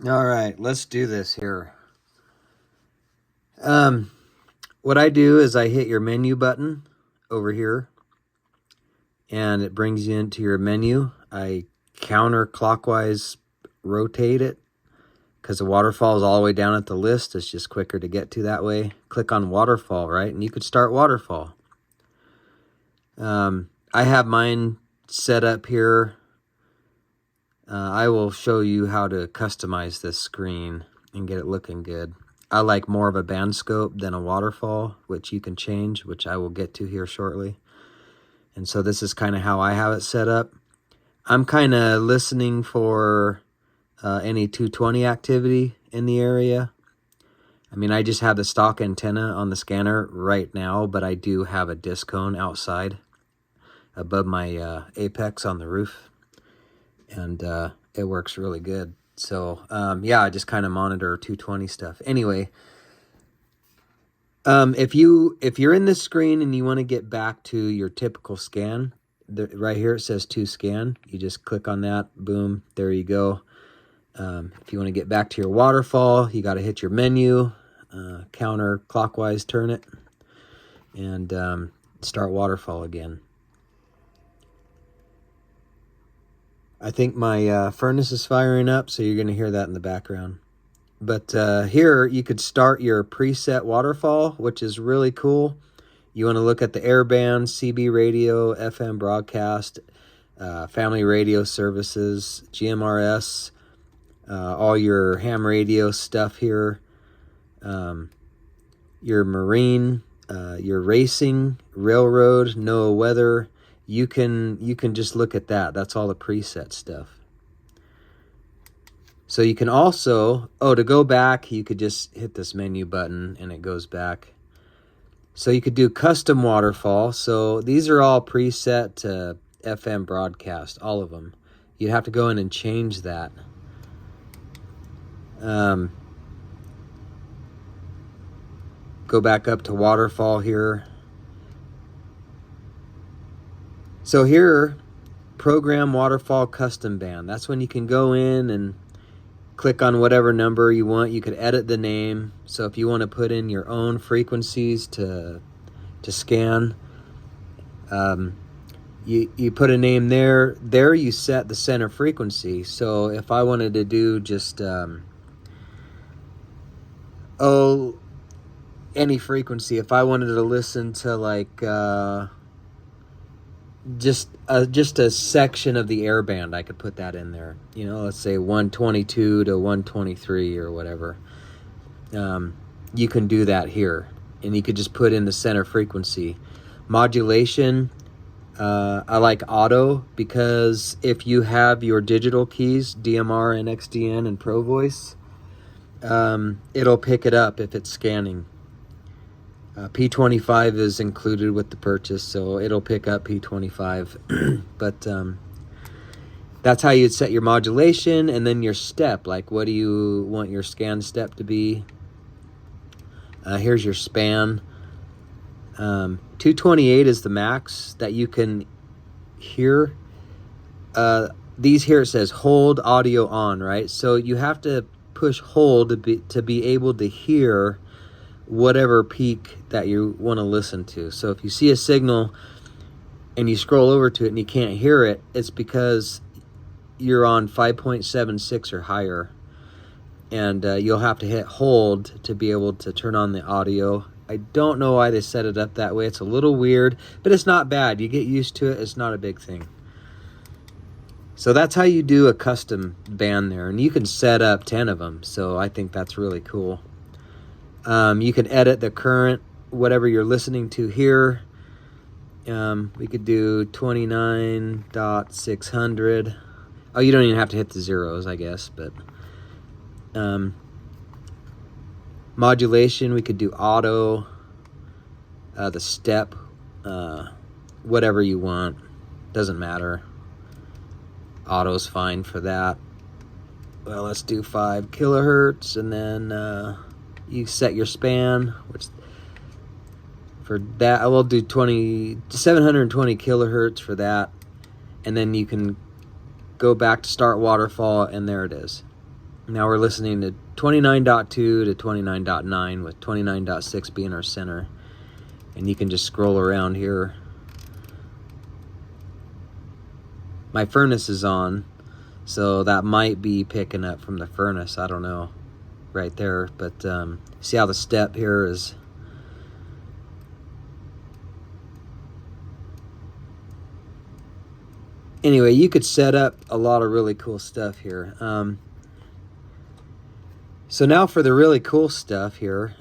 All right, let's do this here. What I do is I hit your menu button over here, and it brings you into your menu. I counterclockwise rotate it because the waterfall is all the way down at the list. It's just quicker to get to that way. Click on Waterfall, right? And you could start Waterfall. I have mine set up here. I will show you how to customize this screen and get it looking good. I like more of a band scope than a waterfall, which you can change, which I will get to here shortly. And so this is kind of how I have it set up. I'm kind of listening for any 220 activity in the area. I mean, I just have the stock antenna on the scanner right now, but I do have a disc cone outside above my apex on the roof. And it works really good. So, yeah, I just kind of monitor 220 stuff. Anyway, if you're in this screen and you want to get back to your typical scan, right here it says to scan. You just click on that. Boom, there you go. If you want to get back to your waterfall, you got to hit your menu, counterclockwise turn it, and start waterfall again. I think my furnace is firing up, so you're going to hear that in the background. But here you could start your preset waterfall, which is really cool. You want to look at the airband, CB radio, FM broadcast, family radio services, GMRS, all your ham radio stuff here, your marine, your racing, railroad, NOAA weather. You can just look at that. That's all the preset stuff. So you can also, to go back, you could just hit this menu button and it goes back. So you could do custom waterfall. So these are all preset to FM broadcast, all of them. You'd have to go in and change that. Go back up to waterfall here. So here, program waterfall custom band. That's when you can go in and click on whatever number you want. You could edit the name. So if you want to put in your own frequencies to scan, you put a name there. There you set the center frequency. So if I wanted to do just any frequency, if I wanted to listen to like just a section of the airband, I could put that in there. You know, let's say 122 to 123 or whatever. You can do that here, and you could just put in the center frequency. Modulation, I like auto, because if you have your digital keys, DMR and XDN and Pro Voice, it'll pick it up if it's scanning. P25 is included with the purchase, so it'll pick up P25. But that's how you'd set your modulation, and then your step. Like, what do you want your scan step to be? Here's your span. 228 is the max that you can hear. These here, it says hold audio on, right? So you have to push hold to be able to hear whatever peak that you want to listen to. So if you see a signal and you scroll over to it and you can't hear it, it's because you're on 5.76 or higher. And you'll have to hit hold to be able to turn on the audio. I don't know why they set it up that way. It's a little weird, but it's not bad. You get used to it. It's not a big thing. So that's how you do a custom band there. And you can set up 10 of them. So I think that's really cool. You can edit the current, whatever you're listening to here. We could do 29.600. Oh, you don't even have to hit the zeros, I guess. But modulation, we could do auto, the step, whatever you want. Doesn't matter. Auto's fine for that. Well, let's do 5 kilohertz, and then you set your span, which for that I will do 720 kilohertz for that, and then you can go back to start waterfall, and there it is. Now we're listening to 29.2 to 29.9 with 29.6 being our center. And you can just scroll around here. My furnace is on, so that might be picking up from the furnace. I don't know right there. But see how the step here is. Anyway, you could set up a lot of really cool stuff here. So now for the really cool stuff here.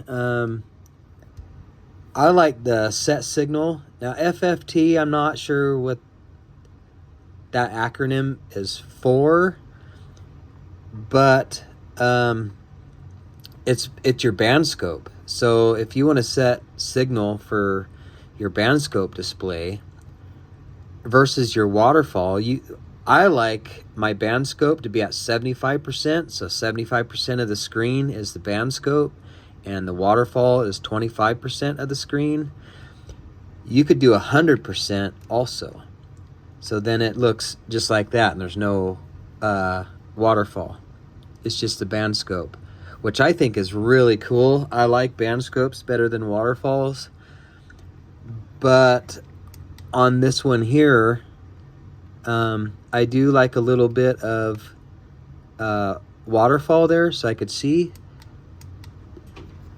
I like the set signal. Now FFT, I'm not sure what that acronym is for, but it's your band scope. So if you want to set signal for your band scope display versus your waterfall, I like my band scope to be at 75%. So 75% of the screen is the band scope, and the waterfall is 25% of the screen. You could do 100% also. So then it looks just like that, and there's no waterfall. It's just the band scope, which I think is really cool. I like band scopes better than waterfalls. But on this one here, I do like a little bit of waterfall there so I could see.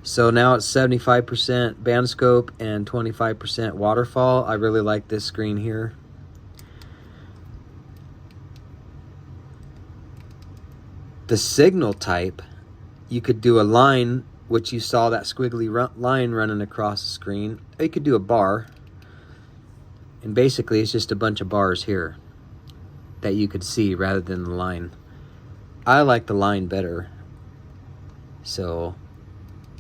So now it's 75% band scope and 25% waterfall. I really like this screen here. The signal type, you could do a line, which you saw that squiggly line running across the screen. Or you could do a bar. And basically it's just a bunch of bars here that you could see rather than the line. I like the line better. So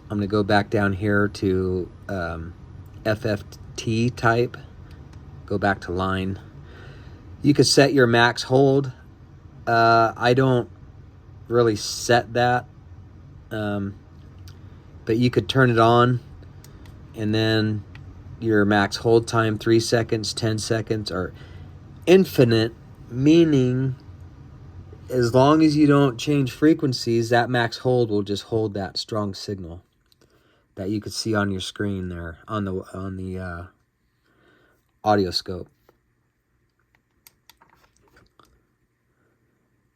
I'm going to go back down here to FFT type. Go back to line. You could set your max hold. I don't really set that. But you could turn it on, and then your max hold time, 3 seconds, 10 seconds, or infinite, meaning as long as you don't change frequencies, that max hold will just hold that strong signal that you could see on your screen there on the audio scope.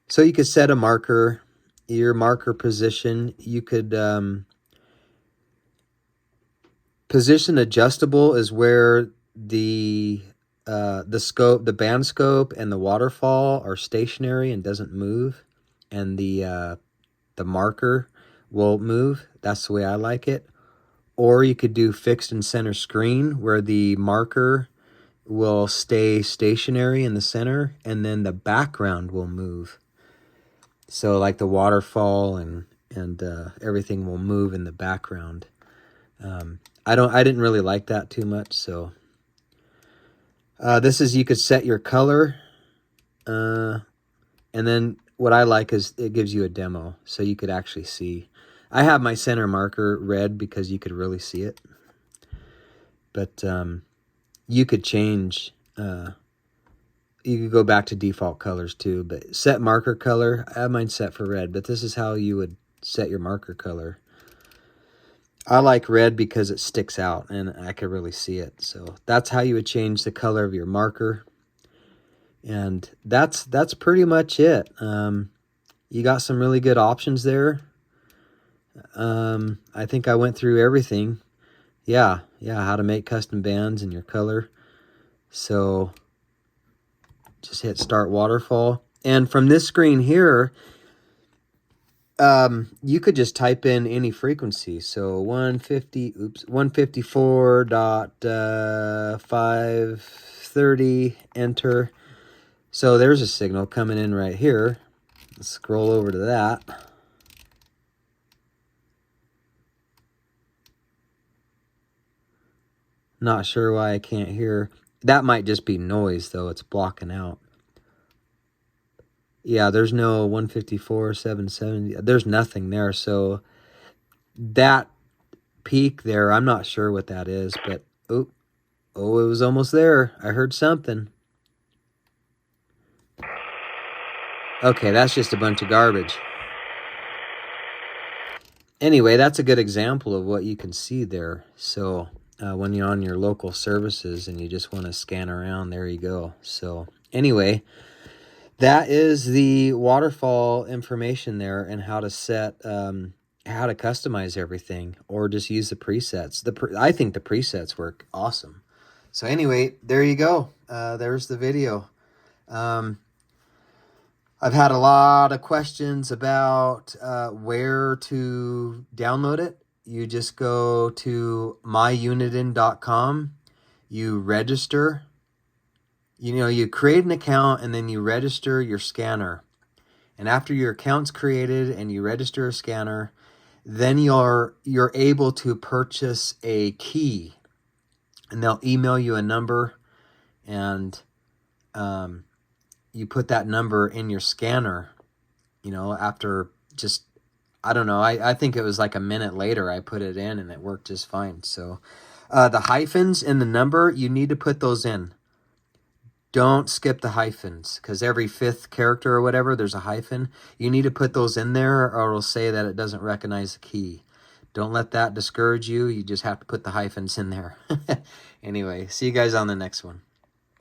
So you could set a marker, your marker position. You could position adjustable is where the scope, the band scope, and the waterfall are stationary and doesn't move, and the marker will move. That's the way I like it. Or you could do fixed and center screen, where the marker will stay stationary in the center, and then the background will move. So like the waterfall and everything will move in the background. I didn't really like that too much. So this is, you could set your color, and then what I like is it gives you a demo, so you could actually see. I have my center marker red because you could really see it. But you could change. You could go back to default colors too. But set marker color. I have mine set for red, but this is how you would set your marker color. I like red because it sticks out and I could really see it. So that's how you would change the color of your marker. And that's pretty much it. You got some really good options there. I think I went through everything. Yeah, how to make custom bands and your color. So just hit start waterfall. And from this screen here, you could just type in any frequency. So 154.530, enter. So there's a signal coming in right here. Let's scroll over to that. Not sure why I can't hear. That might just be noise, though. It's blocking out. Yeah, there's no 154, 770. There's nothing there. So that peak there, I'm not sure what that is. But, oh, it was almost there. I heard something. Okay, that's just a bunch of garbage. anyway, that's a good example of what you can see there. So when you're on your local services and you just want to scan around, there you go. So anyway, that is the waterfall information there, and how to set, how to customize everything, or just use the presets. I think the presets work awesome. So anyway, there you go. There's the video. I've had a lot of questions about where to download it. You just go to myuniden.com, you register, you create an account, and then you register your scanner. And after your account's created and you register a scanner, then you're able to purchase a key, and they'll email you a number, and you put that number in your scanner, after just, I don't know, I think it was like a minute later I put it in and it worked just fine. So the hyphens in the number, you need to put those in. Don't skip the hyphens, because every 5th character or whatever, there's a hyphen. You need to put those in there, or it'll say that it doesn't recognize the key. Don't let that discourage you. You just have to put the hyphens in there. Anyway, see you guys on the next one.